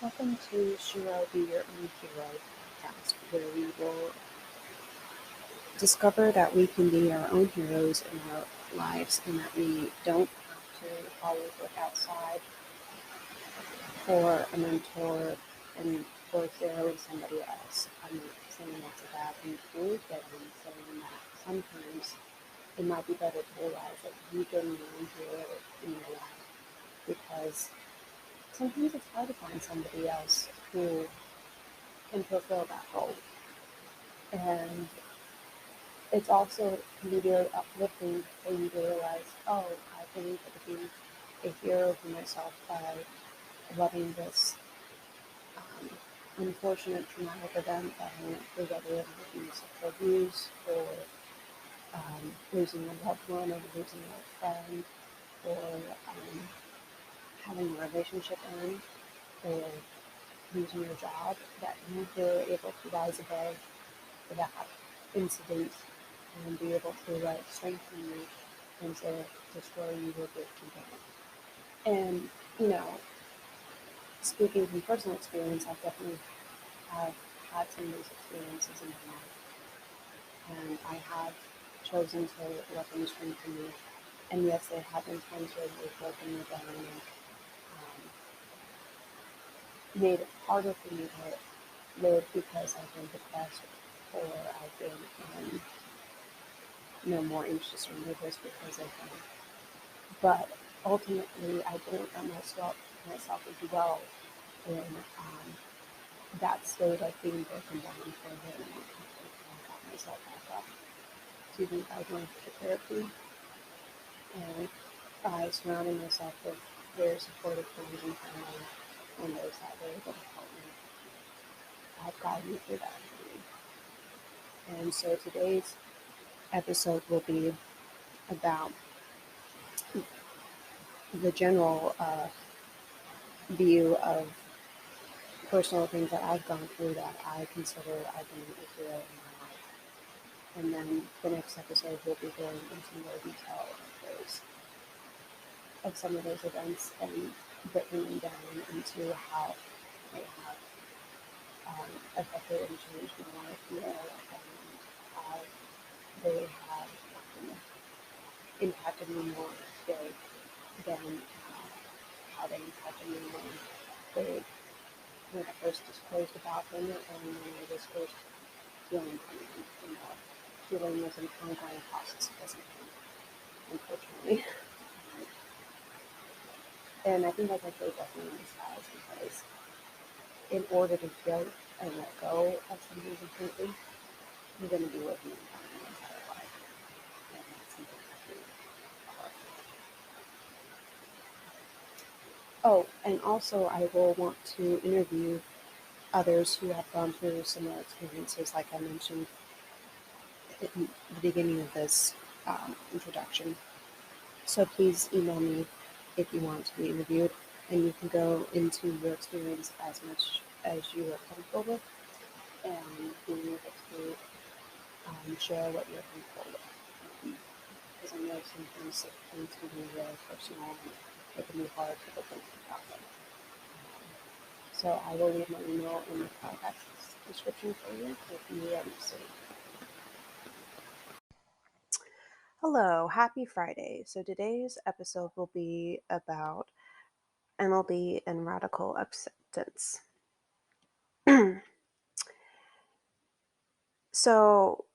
Welcome to Sherobeyour podcast, where we will discover that we can be our own heroes in our lives and that we don't have to always look outside for a mentor and for heroing somebody else. I'm not saying that's a bad thing to do, but I'm saying that sometimes it might be better to realize that you can be your own hero in your life, because sometimes it's hard to find somebody else who can fulfill that role. And it's also can be very uplifting for you to realize, oh, I've been able to be a hero for myself by loving this unfortunate traumatic event that I went through, whether it was sexual abuse or losing a loved one or losing a friend or having a relationship end or losing your job, that you were able to rise above that incident and be able to strengthen you and to destroy you with your container. And, speaking from personal experience, I've definitely have had some of those experiences in my life. And I have chosen to let them strengthen me. And yes, there have been times where they've broken me down and made it harder for me to live because I've been depressed or I've been more anxious or nervous because of them. But ultimately, I didn't let myself as well in that state of being broken down for a very long time. I got myself back up by going to therapy and by surrounding myself with very supportive friends and family and those that were able to help me guide me through that journey. And so today's episode will be about the general view of personal things that I've gone through that I consider I've been a hero in my life. And then the next episode will be going into more detail of some of those events and breaking them down into how they have affected and changed my life, and how they have impacted me more today than how they impacted me when I first disclosed about them and when I was first healing from them. Healing was an ongoing process, it doesn't end, unfortunately. And I think that's actually definitely in disguise, because in order to heal and let go of something completely, you're going to be living in pain your entire life. And that's something that's really hard. Oh, and also I will want to interview others who have gone through similar experiences, like I mentioned in the beginning of this introduction. So please email me if you want to be interviewed, and you can go into your experience as much as you are comfortable with, and being able to share what you're comfortable with. Because I know sometimes things can be really personal and it can be hard to put things about them. So I will leave my email in the podcast description for you if you are interested. Hello, happy Friday. So today's episode will be about NLD and radical acceptance. So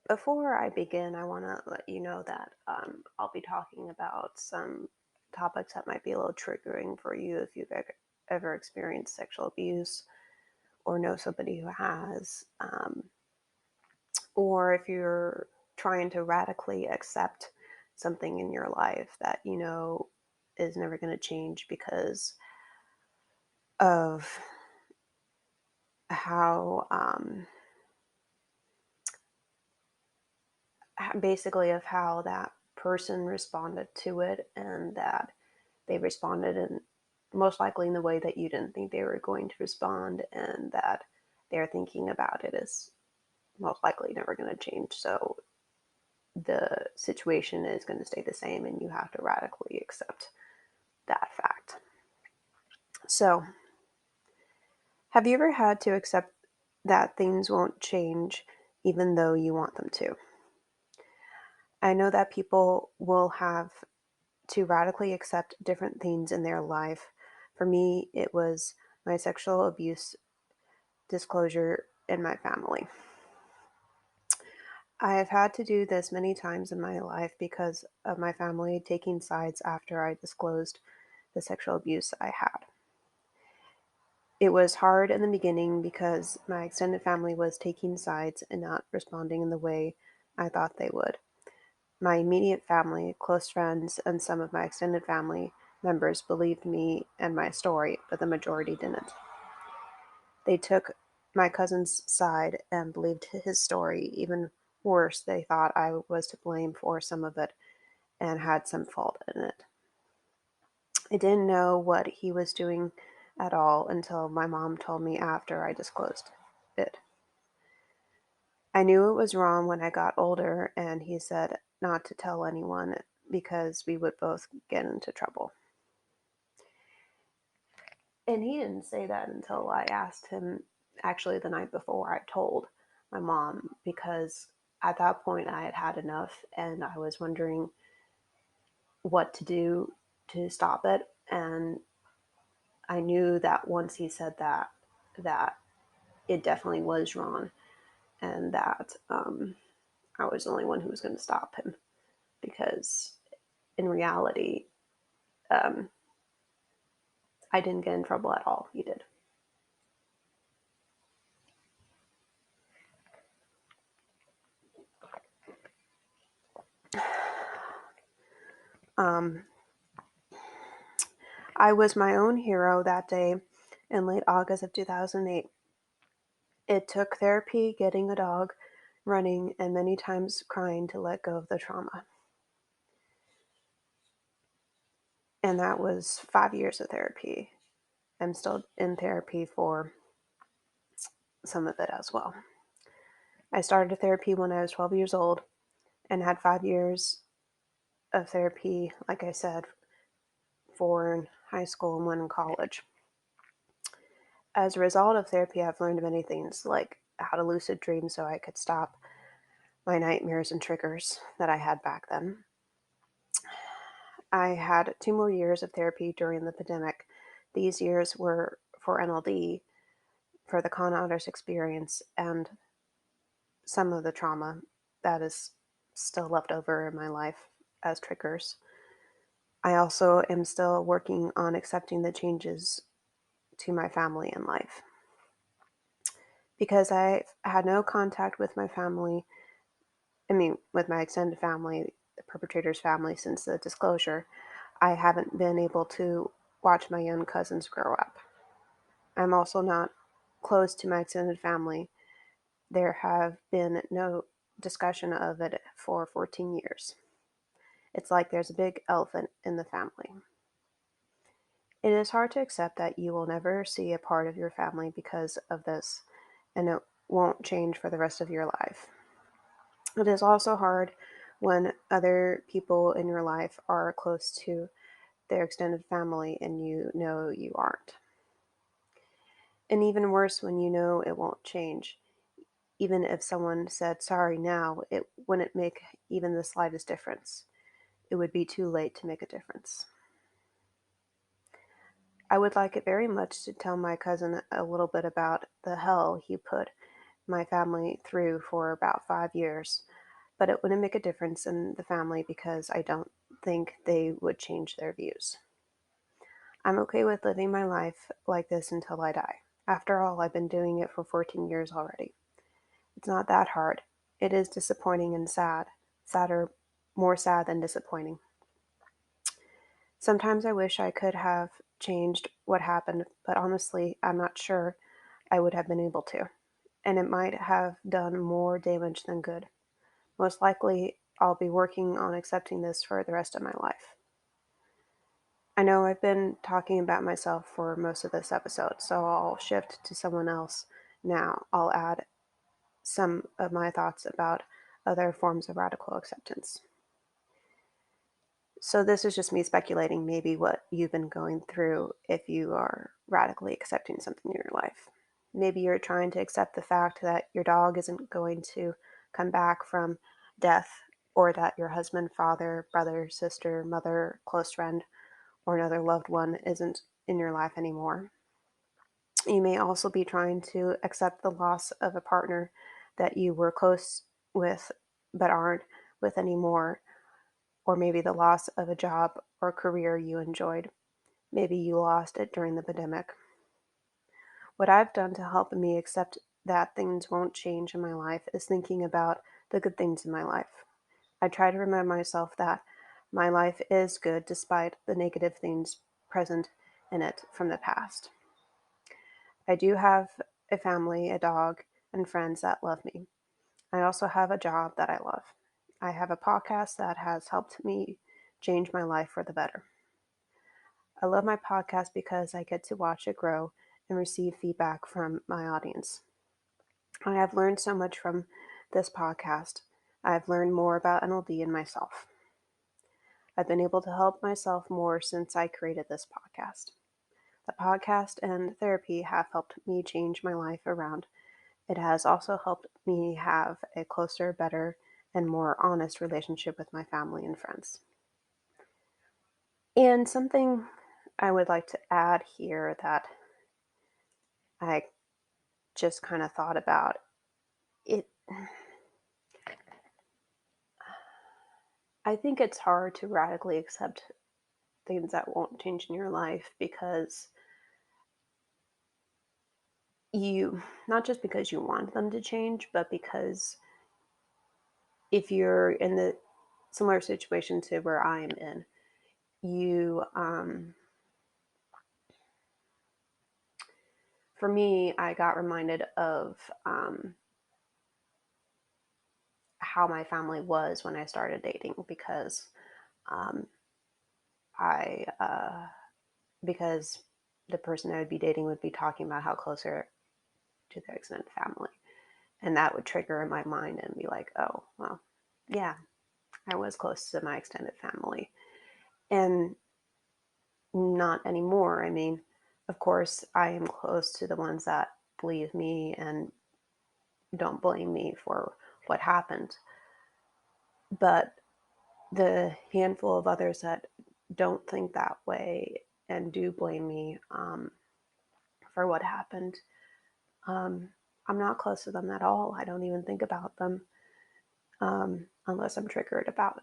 before I begin, I want to let you know that I'll be talking about some topics that might be a little triggering for you if you've ever experienced sexual abuse or know somebody who has, or if you're trying to radically accept something in your life that you know is never going to change because of how basically of how that person responded to it, and that they responded in most likely in the way that you didn't think they were going to respond, and that their thinking about it is most likely never going to change. So the situation is going to stay the same, and you have to radically accept that fact. So Have you ever had to accept that things won't change even though you want them to? I know that people will have to radically accept different things in their life. For me, it was my sexual abuse disclosure in my family. I have had to do this many times in my life because of my family taking sides after I disclosed the sexual abuse I had. It was hard in the beginning because my extended family was taking sides and not responding in the way I thought they would. My immediate family, close friends, and some of my extended family members believed me and my story, but the majority didn't. They took my cousin's side and believed his story. Even worse, they thought I was to blame for some of it and had some fault in it. I didn't know what he was doing at all until my mom told me after I disclosed it. I knew it was wrong when I got older, and he said not to tell anyone because we would both get into trouble. And he didn't say that until I asked him, actually, the night before I told my mom, because at that point I had had enough and I was wondering what to do to stop it. And I knew that once he said that it definitely was wrong, and that I was the only one who was going to stop him, because in reality, um, I didn't get in trouble at all. He did. Um, I was my own hero that day in late August of 2008. It took therapy, getting a dog, running, and many times crying to let go of the trauma. And that was 5 years of therapy. I'm still in therapy for some of it as well. I started therapy when I was 12 years old and had 5 years of therapy, like I said, for in high school and one in college. As a result of therapy, I've learned many things, like how to lucid dream so I could stop my nightmares and triggers that I had back then. I had 2 more years of therapy during the pandemic. These years were for NLD, for the con artist experience, and some of the trauma that is still left over in my life as triggers. I also am still working on accepting the changes to my family and life. Because I've had no contact with my family, with my extended family, the perpetrator's family, since the disclosure, I haven't been able to watch my young cousins grow up. I'm also not close to my extended family. There have been no discussion of it for 14 years. It's like there's a big elephant in the family. It is hard to accept that you will never see a part of your family because of this, and it won't change for the rest of your life. It is also hard when other people in your life are close to their extended family and you know you aren't. And even worse when you know it won't change. Even if someone said sorry now, it wouldn't make even the slightest difference. It would be too late to make a difference. I would like it very much to tell my cousin a little bit about the hell he put my family through for about 5 years, but it wouldn't make a difference in the family because I don't think they would change their views. I'm okay with living my life like this until I die. After all, I've been doing it for 14 years already. It's not that hard. It is disappointing and sad. Sadder, more sad than disappointing. Sometimes I wish I could have changed what happened, but honestly, I'm not sure I would have been able to. And it might have done more damage than good. Most likely, I'll be working on accepting this for the rest of my life. I know I've been talking about myself for most of this episode, so I'll shift to someone else now. I'll add some of my thoughts about other forms of radical acceptance. So, this is just me speculating maybe what you've been going through if you are radically accepting something in your life. Maybe you're trying to accept the fact that your dog isn't going to come back from death, or that your husband, father, brother, sister, mother, close friend, or another loved one isn't in your life anymore. You may also be trying to accept the loss of a partner that you were close with but aren't with anymore, or maybe the loss of a job or career you enjoyed. Maybe you lost it during the pandemic. What I've done to help me accept that things won't change in my life is thinking about the good things in my life. I try to remind myself that my life is good despite the negative things present in it from the past. I do have a family, a dog, and friends that love me. I also have a job that I love. I have a podcast that has helped me change my life for the better. I love my podcast because I get to watch it grow and receive feedback from my audience. I have learned so much from this podcast. I've learned more about NLD and myself. I've been able to help myself more since I created this podcast. The podcast and therapy have helped me change my life around. It has also helped me have a closer, better, and more honest relationship with my family and friends. And something I would like to add here that I just kind of thought about it. I think it's hard to radically accept things that won't change in your life because not just because you want them to change, but because if you're in the similar situation to where I am in, you, for me, I got reminded of how my family was when I started dating because um, I, because the person I would be dating would be talking about how closer to their extended family. And that would trigger in my mind and be like, oh, well, yeah, I was close to my extended family. And not anymore. I mean, of course, I am close to the ones that believe me and don't blame me for what happened. But the handful of others that don't think that way and do blame me for what happened, um, I'm not close to them at all. I don't even think about them unless I'm triggered about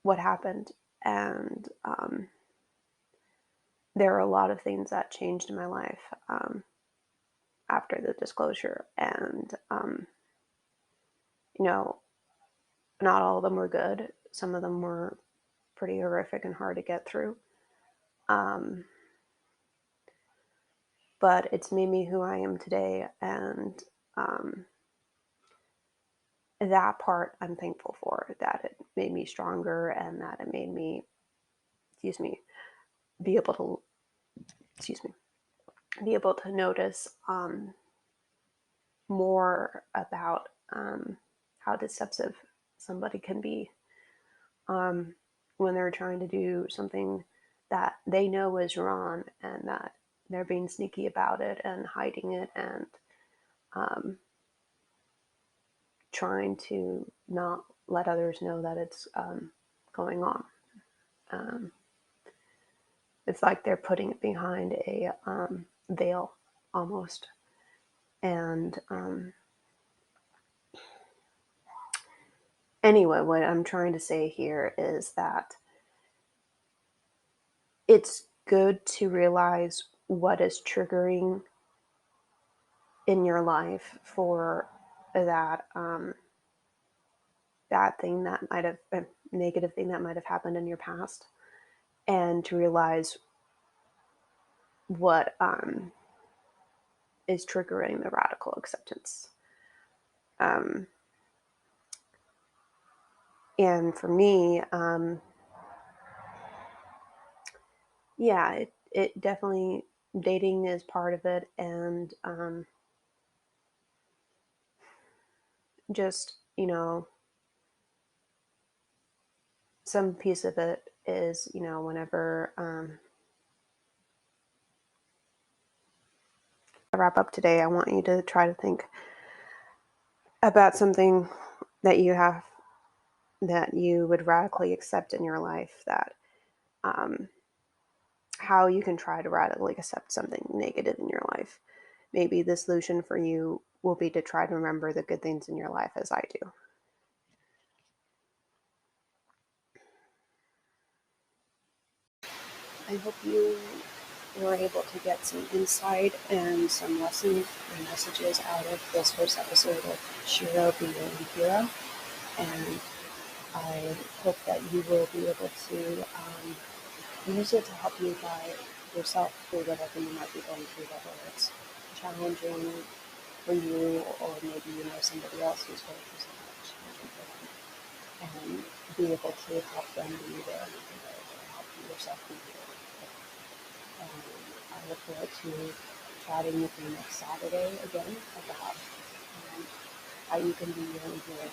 what happened. And there are a lot of things that changed in my life after the disclosure. And, you know, not all of them were good. Some of them were pretty horrific and hard to get through. Um, but it's made me who I am today. And that part I'm thankful for, that it made me stronger and that it made me, excuse me, be able to, excuse me, be able to notice more about how deceptive somebody can be when they're trying to do something that they know is wrong and that they're being sneaky about it and hiding it and trying to not let others know that it's going on. Um, it's like they're putting it behind a veil almost. And anyway, what I'm trying to say here is that it's good to realize what is triggering in your life for that bad thing that might have a negative thing that might have happened in your past, and to realize what is triggering the radical acceptance. Um, and for me, yeah, it definitely, dating is part of it, and just, some piece of it is, whenever wrap up today, I want you to try to think about something that you have that you would radically accept in your life, that um, how you can try to radically accept something negative in your life. Maybe the solution for you will be to try to remember the good things in your life, as I do. I hope you were able to get some insight and some lessons and messages out of this first episode of Sherobeyour. And I hope that you will be able to use it to help you guide yourself through whatever you might be going through, whether it's challenging for you or maybe you know somebody else who's going through something that's challenging for them, and be able to help them be there and help you yourself be there. I look forward to chatting with you next Saturday again about how you can be your own hero.